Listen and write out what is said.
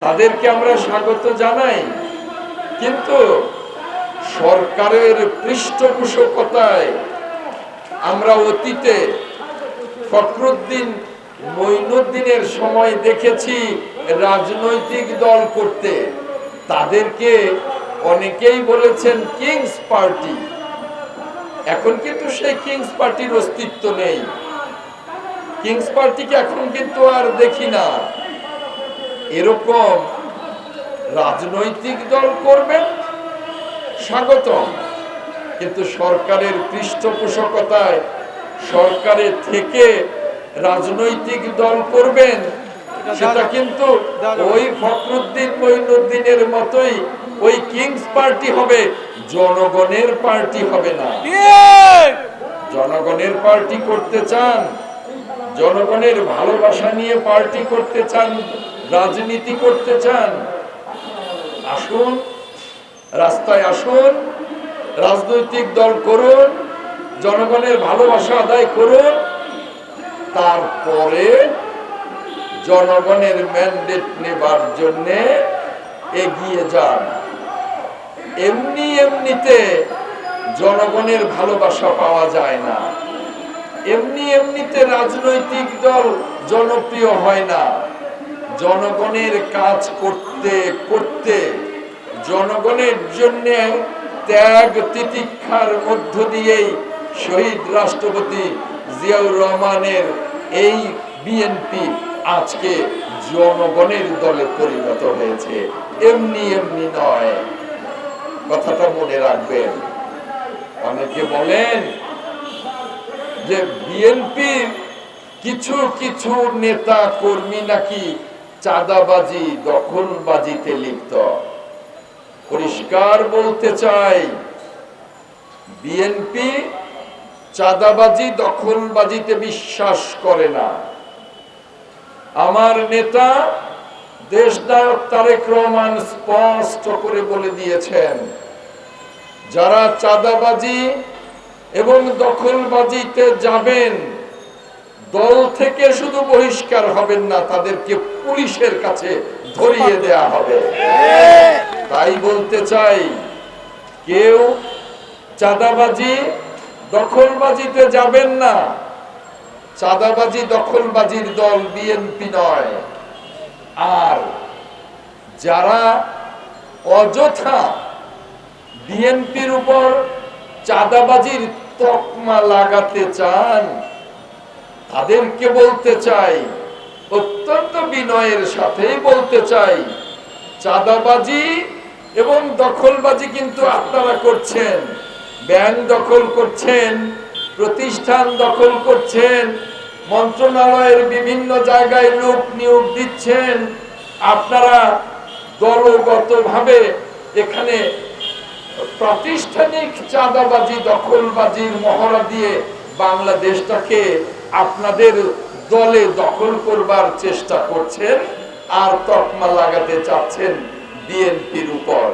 তাদেরকে আমরা স্বাগত জানাই, কিন্তু সরকারের পৃষ্ঠপোষকতায় আমরা অতীতে ফখরুদ্দিন মঈনুদ্দিনের সময় দেখেছি রাজনৈতিক দল করতে। তাদেরকে অনেকেই বলেছেন কিংস পার্টি। এখন কিন্তু সেই কিংস পার্টির অস্তিত্ব নেই। কিংস পার্টিকে এখন কিন্তু আর দেখি না। এরকম রাজনৈতিক দল করবেন, স্বাগতম, কিন্তু সরকারের পৃষ্ঠপোষকতায় সরকারের থেকে রাজনৈতিক দল করবেন, সেটা কিন্তু ওই ফখরুদ্দিন মঈনুদ্দিনের মতোই ওই কিংস পার্টি হবে, জনগণের পার্টি হবে না। জনগণের পার্টি করতে চান, জনগণের ভালোবাসা নিয়ে পার্টি করতে চান, রাজনীতি করতে চান, আসুন, রাস্তায় আসুন, রাজনৈতিক দল করুন, জনগণের ভালোবাসা আদায় করুন, তারপরে জনগণের ম্যান্ডেট নেবার জন্য এগিয়ে যান। এমনিতে জনগণের ভালোবাসা পাওয়া যায় না। এমনিতে রাজনৈতিক দল জনপ্রিয় হয় না। জনগণের কাজ করতে করতে, জনগণের জন্য ত্যাগ তিতিক্ষার মধ্য দিয়েই শহীদ রাষ্ট্রপতি জিয়াউর রহমানের এই বিএনপি আজকে জনগণের দলে পরিণত হয়েছে। এমনি নয়, কথাটা মনে রাখবেন। অনেকে বলেন যে বিএনপির কিছু কিছু নেতা কর্মী নাকি চাঁদাবাজি, দখলবাজিতে লিপ্ত। পরিষ্কার বলতে চাই, বিএনপি চাঁদাবাজি, দখলবাজিতে বিশ্বাস করে না। আমার নেতা দেশনায়ক তারেক রহমান স্পষ্ট করে বলে দিয়েছেন, যারা চাঁদাবাজি এবং দখলবাজিতে যাবেন, দল থেকে শুধু বহিষ্কার হবেন না, তাদেরকে পুলিশের কাছে ধরিয়ে দেয়া হবে। তাই বলতে চাই, কেউ চাঁদাবাজি দখলবাজিতে যাবেন না। চাঁদাবাজি দখলবাজির দল বিএনপি নয়। আর যারা অযথা বিএনপির উপর চাঁদাবাজির তকমা লাগাতে চান, তাদেরকে বলতে চাই, অত্যন্ত বিনয়ের সাথেই বলতে চাই, চাঁদাবাজি এবং দখলবাজি কিন্তু আপনারা করছেন। ব্যাংক দখল করছেন, প্রতিষ্ঠান দখল করছেন, মন্ত্রণালয়ের বিভিন্ন জায়গায় লোক নিয়োগ দিচ্ছেন। আপনারা দলগতভাবে এখানে প্রাতিষ্ঠানিক চাঁদাবাজি দখলবাজির মহড়া দিয়ে বাংলাদেশটাকে আপনাদের দলে দখল করবার চেষ্টা করছেন আর তকমা লাগাতে চাচ্ছেন বিএনপির উপর।